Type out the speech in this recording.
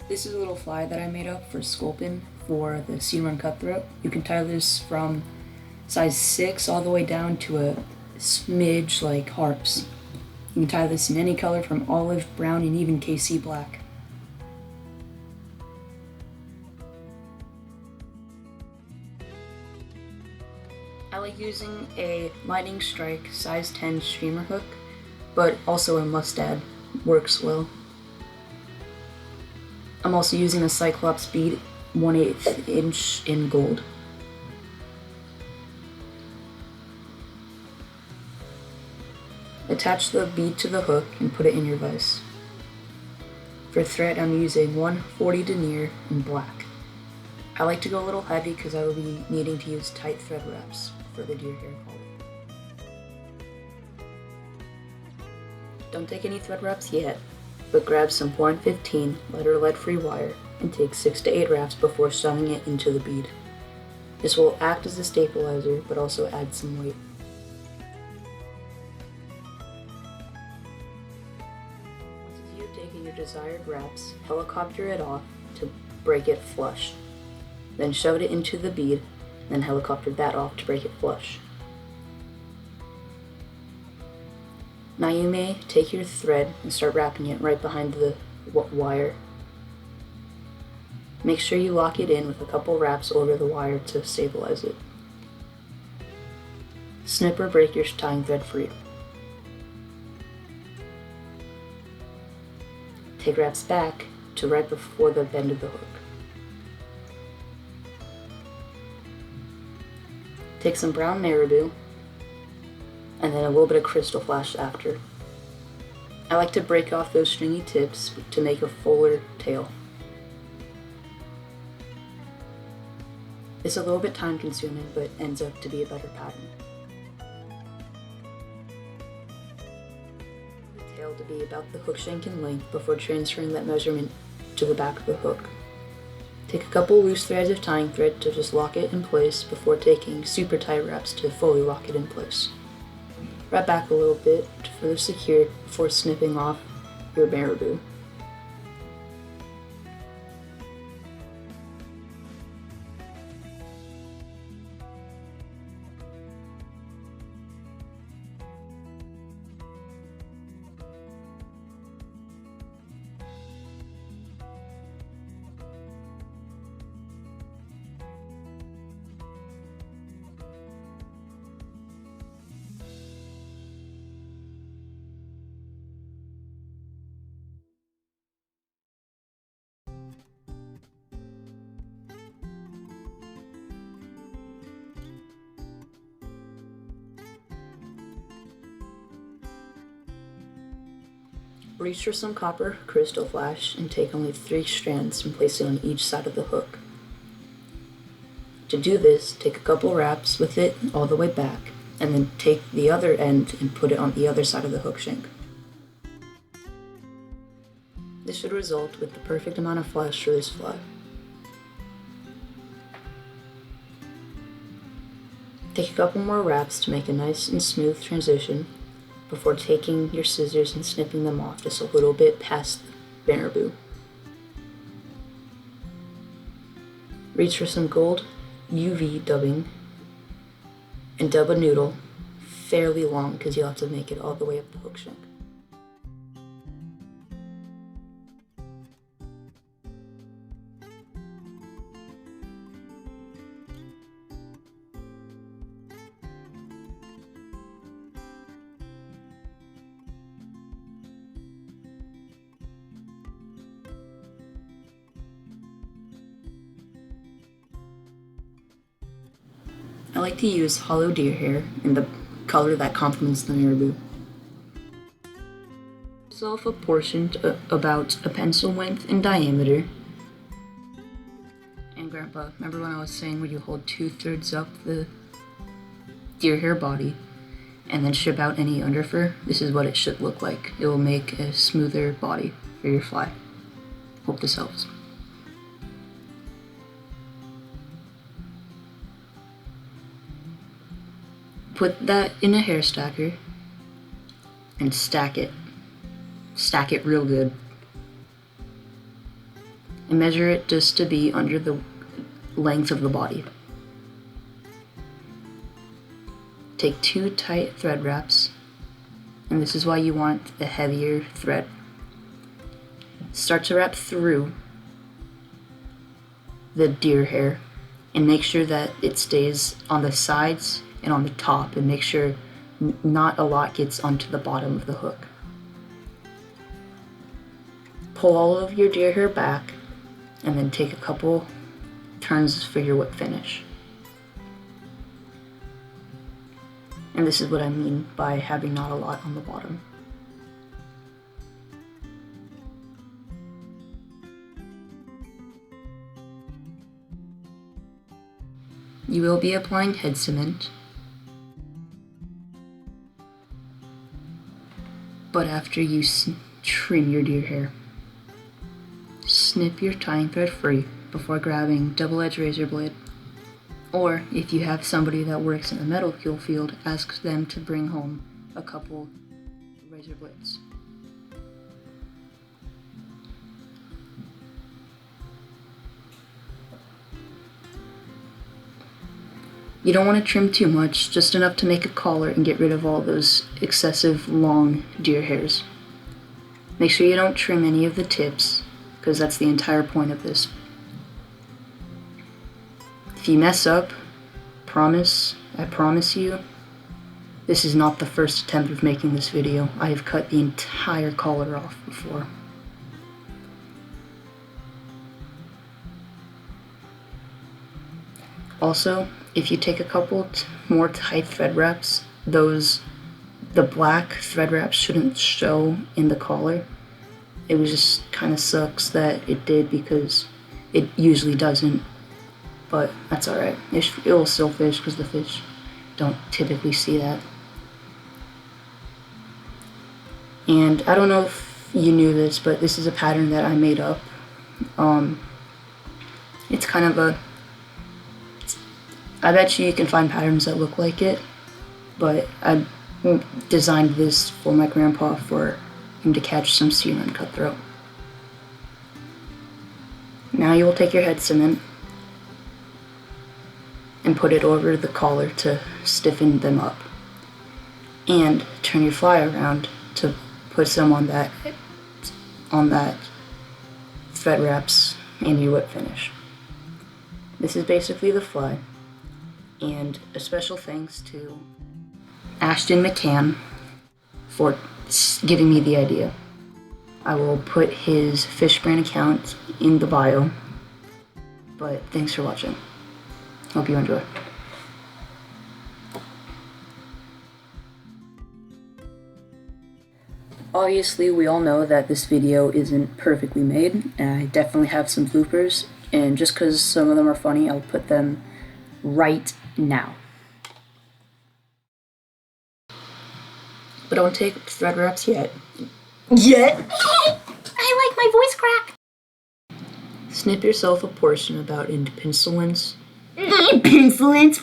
This is a little fly that I made up for Sculpin for the Sea-Run Cutthroat. You can tie this from size 6 all the way down to a smidge like harps. You can tie this in any color from olive, brown, and even KC black. I like using a lightning strike size 10 streamer hook, but also a mustad works well. I'm also using a Cyclops bead 1/8 inch in gold. Attach the bead to the hook and put it in your vise. For thread, I'm using 140 denier in black. I like to go a little heavy because I will be needing to use tight thread wraps for the deer hair collar. Don't take any thread wraps yet, but grab some 415 lead or lead-free wire and take 6 to 8 wraps before shoving it into the bead. This will act as a stabilizer, but also add some weight. Once you've taken your desired wraps, helicopter it off to break it flush. Then shove it into the bead, then helicopter that off to break it flush. Now you may take your thread and start wrapping it right behind the wire. Make sure you lock it in with a couple wraps over the wire to stabilize it. Snip or break your tying thread free. Take wraps back to right before the bend of the hook. Take some brown marabou and then a little bit of crystal flash after. I like to break off those stringy tips to make a fuller tail. It's a little bit time consuming, but ends up to be a better pattern. The tail to be about the hook shank in length before transferring that measurement to the back of the hook. Take a couple loose threads of tying thread to just lock it in place before taking super tight wraps to fully lock it in place. Wrap back a little bit to further secure it before snipping off your marabou. Reach for some copper crystal flash and take only 3 strands and place it on each side of the hook. To do this, take a couple wraps with it all the way back, and then take the other end and put it on the other side of the hook shank. This should result with the perfect amount of flash for this fly. Take a couple more wraps to make a nice and smooth transition before taking your scissors and snipping them off just a little bit past the marabou. Reach for some gold UV dubbing and dub a noodle fairly long because you'll have to make it all the way up the hook shank. I like to use hollow deer hair in the color that complements the marabou. Yourself a portion about a pencil length in diameter. And Grandpa, remember when I was saying where you hold 2/3 up the deer hair body and then strip out any underfur? This is what it should look like. It will make a smoother body for your fly. Hope this helps. Put that in a hair stacker and stack it. Stack it real good. and measure it just to be under the length of the body. Take 2 tight thread wraps, and this is why you want a heavier thread. Start to wrap through the deer hair and make sure that it stays on the sides and on the top, and make sure not a lot gets onto the bottom of the hook. Pull all of your deer hair back and then take a couple turns for your whip finish. And this is what I mean by having not a lot on the bottom. You will be applying head cement, but after you trim your deer hair. Snip your tying thread free before grabbing double-edged razor blade, or if you have somebody that works in a metal kill field, ask them to bring home a couple razor blades. You don't want to trim too much, just enough to make a collar and get rid of all those excessive long deer hairs. Make sure you don't trim any of the tips, because that's the entire point of this. If you mess up, I promise you, this is not the first attempt of making this video. I have cut the entire collar off before. Also, if you take a couple more tight thread wraps, the black thread wraps shouldn't show in the collar. It was just kind of sucks that it did, because it usually doesn't, but that's alright. It will still fish because the fish don't typically see that. And I don't know if you knew this, but this is a pattern that I made up. It's kind of I bet you can find patterns that look like it, but I designed this for my grandpa for him to catch some Sea-Run cutthroat. Now you will take your head cement and put it over the collar to stiffen them up, and turn your fly around to put some on that thread wraps and your whip finish. This is basically the fly, and a special thanks to Ashtin McCann for giving me the idea. I will put his Fishbrain account in the bio, but thanks for watching. Hope you enjoy. Obviously, we all know that this video isn't perfectly made, and I definitely have some bloopers, and just because some of them are funny, I'll put them right now. But don't take thread wraps yet. I like my voice crack! Snip yourself a portion about into pencil ends. Pencil ends?